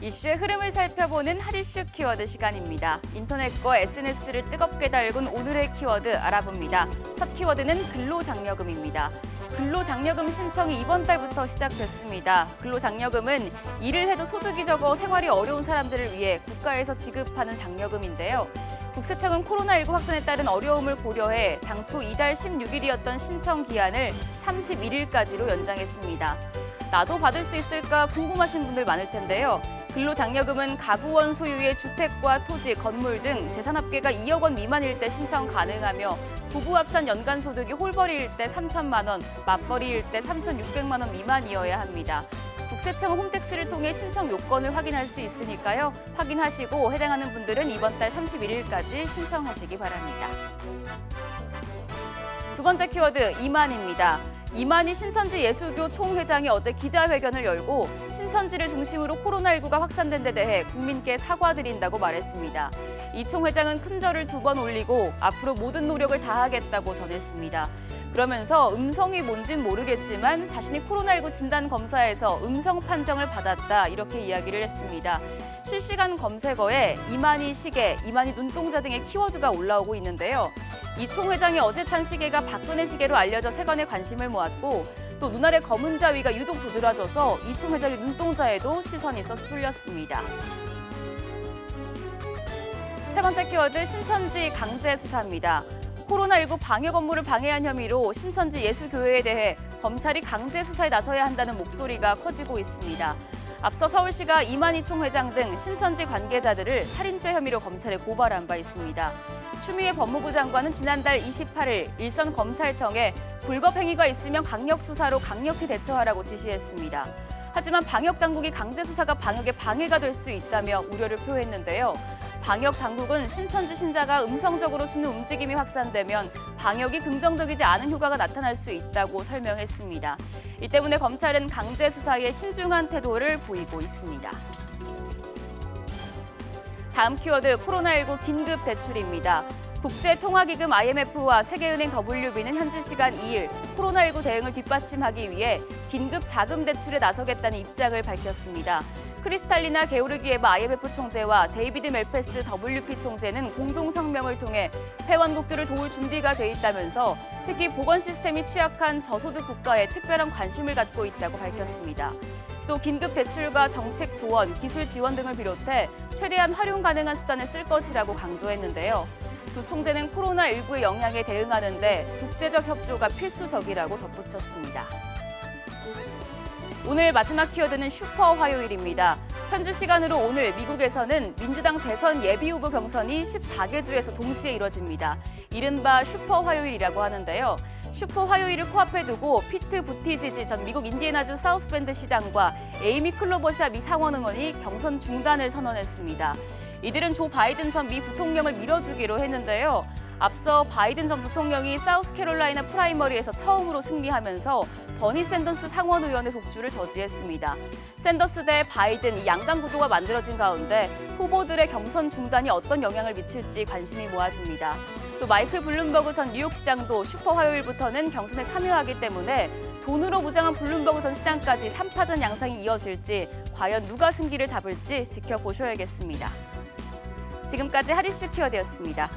이슈의 흐름을 살펴보는 핫이슈 키워드 시간입니다. 인터넷과 SNS를 뜨겁게 달군 오늘의 키워드 알아봅니다. 첫 키워드는 근로장려금입니다. 근로장려금 신청이 이번 달부터 시작됐습니다. 근로장려금은 일을 해도 소득이 적어 생활이 어려운 사람들을 위해 국가에서 지급하는 장려금인데요. 국세청은 코로나19 확산에 따른 어려움을 고려해 당초 이달 16일이었던 신청 기한을 31일까지로 연장했습니다. 나도 받을 수 있을까 궁금하신 분들 많을 텐데요. 근로장려금은 가구원 소유의 주택과 토지, 건물 등 재산 합계가 2억 원 미만일 때 신청 가능하며 부부 합산 연간 소득이 홀벌이일 때 3천만 원, 맞벌이일 때 3,600만 원 미만이어야 합니다. 국세청 홈택스를 통해 신청 요건을 확인할 수 있으니까요. 확인하시고 해당하는 분들은 이번 달 31일까지 신청하시기 바랍니다. 두 번째 키워드 이만희입니다. 이만희 신천지 예수교 총회장이 어제 기자회견을 열고 신천지를 중심으로 코로나19가 확산된 데 대해 국민께 사과드린다고 말했습니다. 이 총회장은 큰 절을 2번 올리고 앞으로 모든 노력을 다하겠다고 전했습니다. 그러면서 음성이 뭔진 모르겠지만 자신이 코로나19 진단 검사에서 음성 판정을 받았다 이렇게 이야기를 했습니다. 실시간 검색어에 이만희 시계, 이만희 눈동자 등의 키워드가 올라오고 있는데요. 이 총회장의 어제 찬 시계가 박근혜 시계로 알려져 세간의 관심을 모았고 또 눈알의 검은 자위가 유독 도드라져서 이 총회장의 눈동자에도 시선이 쏠렸습니다. 세 번째 키워드 신천지 강제 수사입니다. 코로나19 방역 업무를 방해한 혐의로 신천지 예수교회에 대해 검찰이 강제 수사에 나서야 한다는 목소리가 커지고 있습니다. 앞서 서울시가 이만희 총회장 등 신천지 관계자들을 살인죄 혐의로 검찰에 고발한 바 있습니다. 추미애 법무부 장관은 지난달 28일 일선 검찰청에 불법 행위가 있으면 강력 수사로 강력히 대처하라고 지시했습니다. 하지만 방역 당국이 강제 수사가 방역에 방해가 될 수 있다며 우려를 표했는데요. 방역 당국은 신천지 신자가 음성적으로 숨는 움직임이 확산되면 방역이 긍정적이지 않은 효과가 나타날 수 있다고 설명했습니다. 이 때문에 검찰은 강제 수사에 신중한 태도를 보이고 있습니다. 다음 키워드 코로나19 긴급 대출입니다. 국제통화기금 IMF와 세계은행 WB는 현지 시간 2일 코로나19 대응을 뒷받침하기 위해 긴급 자금 대출에 나서겠다는 입장을 밝혔습니다. 크리스탈리나 게오르기에바 IMF 총재와 데이비드 멜페스 WP 총재는 공동 성명을 통해 회원국들을 도울 준비가 돼 있다면서 특히 보건 시스템이 취약한 저소득 국가에 특별한 관심을 갖고 있다고 밝혔습니다. 또 긴급 대출과 정책 조언, 기술 지원 등을 비롯해 최대한 활용 가능한 수단을 쓸 것이라고 강조했는데요. 두 총재는 코로나19의 영향에 대응하는 데 국제적 협조가 필수적이라고 덧붙였습니다. 오늘 마지막 키워드는 슈퍼 화요일입니다. 현지 시간으로 오늘 미국에서는 민주당 대선 예비후보 경선이 14개 주에서 동시에 이뤄집니다. 이른바 슈퍼 화요일이라고 하는데요. 슈퍼 화요일을 코앞에 두고 피트 부티지지 전 미국 인디애나주 사우스밴드 시장과 에이미 클로버샤 미 상원 의원이 경선 중단을 선언했습니다. 이들은 조 바이든 전 미 부통령을 밀어주기로 했는데요. 앞서 바이든 전 부통령이 사우스캐롤라이나 프라이머리에서 처음으로 승리하면서 버니 샌더스 상원 의원의 독주를 저지했습니다. 샌더스 대 바이든 양강 구도가 만들어진 가운데 후보들의 경선 중단이 어떤 영향을 미칠지 관심이 모아집니다. 또 마이클 블룸버그 전 뉴욕시장도 슈퍼 화요일부터는 경선에 참여하기 때문에 돈으로 무장한 블룸버그 전 시장까지 3파전 양상이 이어질지 과연 누가 승기를 잡을지 지켜보셔야겠습니다. 지금까지 핫이슈 키워드였습니다.